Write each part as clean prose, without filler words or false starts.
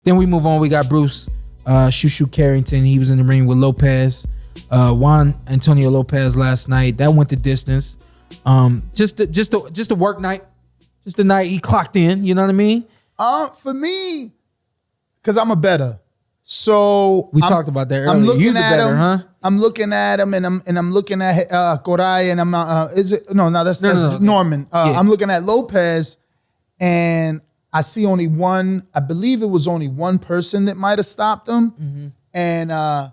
Then we move on. We got Bruce Shoo Carrington. He was in the ring with Lopez. Juan Antonio Lopez last night. That went the distance. Just a work night. Just a night he clocked in. You know what I mean? For me, because I'm a bettor. So we talked about that earlier. I'm looking at him, huh? I'm looking at him, and I'm looking at Koray, and I'm that's Norman. I'm looking at Lopez, and I see only one. I believe it was only one person that might have stopped him, and I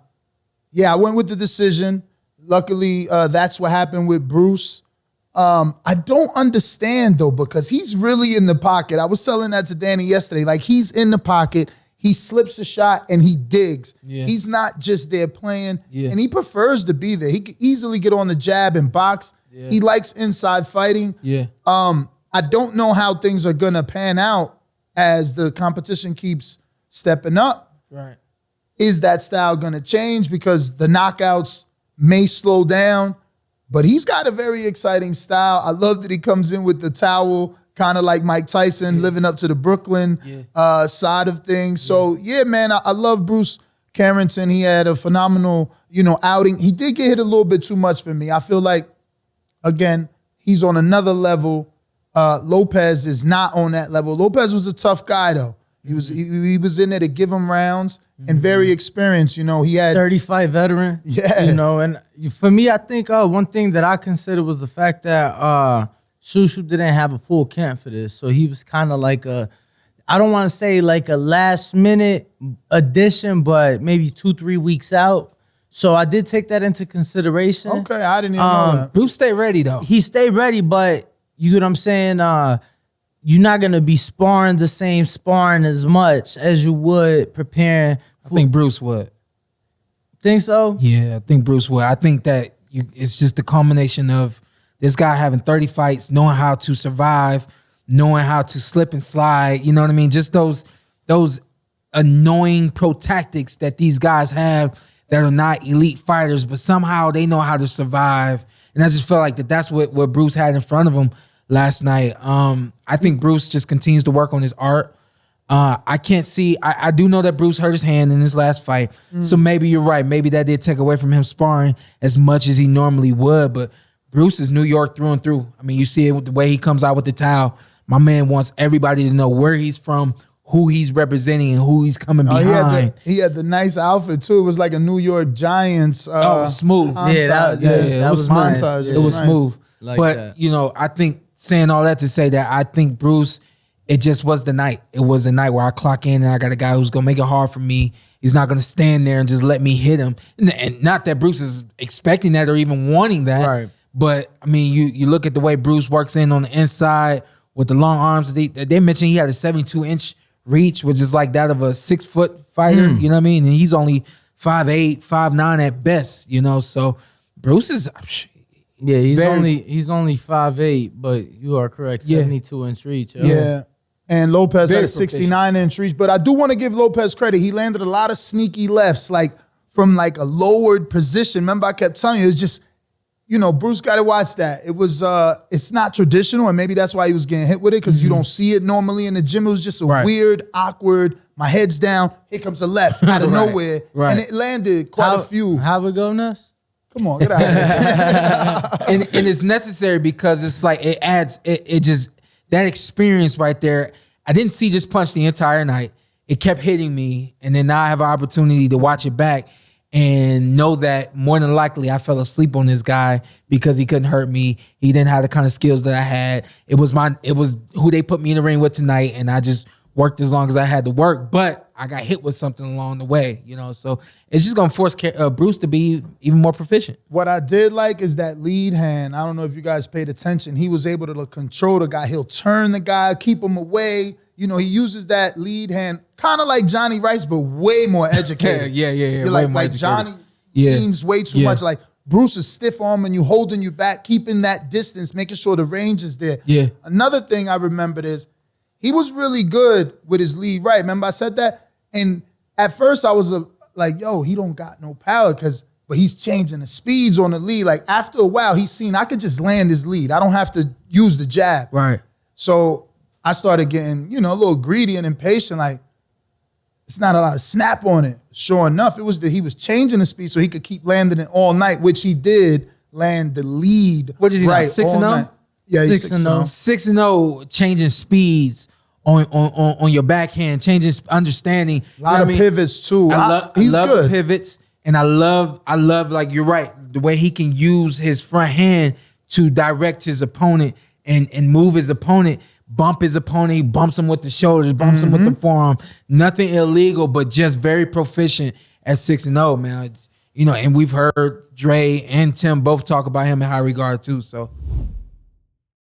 went with the decision. Luckily, that's what happened with Bruce. I don't understand though, because he's really in the pocket. I was telling that to Danny yesterday. Like, he's in the pocket. He slips a shot and he digs. Yeah. He's not just there playing. Yeah. And he prefers to be there. He could easily get on the jab and box. Yeah. He likes inside fighting. Yeah. I don't know how things are going to pan out as the competition keeps stepping up. Right. Is that style going to change? Because the knockouts may slow down, but he's got a very exciting style. I love that he comes in with the towel, kind of like Mike Tyson, living up to the Brooklyn side of things. So, man, I love Bruce Carrington. He had a phenomenal, outing. He did get hit a little bit too much for me. I feel like, again, he's on another level. Lopez is not on that level. Lopez was a tough guy, though. He was in there to give him rounds and very experienced. He had 35 veteran. Yeah. And for me, I think one thing that I consider was the fact that Shushu didn't have a full camp for this. So he was kind of like I don't want to say like a last minute addition, but maybe 2-3 weeks out. So I did take that into consideration. Okay, I didn't even know that. Bruce stayed ready though. He stayed ready, but you get what I'm saying? You're not going to be sparring the same sparring as much as you would preparing. I think Bruce would. Think so? Yeah, I think Bruce would. I think that it's just the culmination of this guy having 30 fights, knowing how to survive, knowing how to slip and slide. You know what I mean? Just those annoying pro tactics that these guys have that are not elite fighters, but somehow they know how to survive. And I just feel like that's what Bruce had in front of him last night. I think Bruce just continues to work on his art. I can't see. I do know that Bruce hurt his hand in his last fight, so maybe you're right. Maybe that did take away from him sparring as much as he normally would. But Bruce is New York through and through. I mean, you see it with the way he comes out with the towel. My man wants everybody to know where he's from, who he's representing, and who he's coming behind. He had the nice outfit too. It was like a New York Giants. It was smooth. That was nice. Montage. It was nice. smooth. Like but that. I think saying all that to say that I think Bruce, it just was the night. It was the night where I clock in and I got a guy who's gonna make it hard for me. He's not gonna stand there and just let me hit him. And not that Bruce is expecting that or even wanting that. Right. But I mean, you look at the way Bruce works in on the inside with the long arms. They mentioned he had a 72-inch reach, which is like that of a 6-foot fighter. You know what I mean? And he's only 5'8", 5'9" at best. So Bruce is. He's only 5'8", but you are correct, 72-inch reach. Yeah. And Lopez had a 69-inch reach. But I do want to give Lopez credit. He landed a lot of sneaky lefts, like from like a lowered position. Remember, I kept telling you, it was just, Bruce got to watch that. It was, it's not traditional, and maybe that's why he was getting hit with it, because you don't see it normally in the gym. It was just a weird, awkward, my head's down, here comes the left out of nowhere. Right. And it landed quite a few. How it go, Ness? Come on, get out of here. and it's necessary because it's like it adds, it just, that experience right there. I didn't see this punch the entire night. It kept hitting me, and then now I have an opportunity to watch it back and know that more than likely I fell asleep on this guy because he couldn't hurt me. He didn't have the kind of skills that I had. It was who they put me in the ring with tonight, and I just worked as long as I had to work, but I got hit with something along the way, so it's just going to force Bruce to be even more proficient. What I did like is that lead hand. I don't know if you guys paid attention. He was able to control the guy. He'll turn the guy, keep him away. He uses that lead hand kind of like Johnny Rice, but way more educated. Yeah. Like Johnny leans way too much. Like Bruce is stiff arm and you holding you back, keeping that distance, making sure the range is there. Yeah. Another thing I remembered is he was really good with his lead right. Remember I said that? And at first I was like, yo, he don't got no power but he's changing the speeds on the lead. Like after a while, he's seen I could just land his lead. I don't have to use the jab. Right. So I started getting, a little greedy and impatient. Like, it's not a lot of snap on it. Sure enough, it was that he was changing the speed so he could keep landing it all night, which he did land the lead. What is he right, now, 6-0? Yeah, he's 6-0. 6-0, changing speeds on your backhand, changing understanding. A lot of pivots too. He's I love good. the pivots, and I love like you're right, the way he can use his front hand to direct his opponent and move his opponent, bump his opponent, he bumps him with the shoulders, bumps him with the forearm. Nothing illegal, but just very proficient at 6-0, man. You know, and we've heard Dre and Tim both talk about him in high regard too. So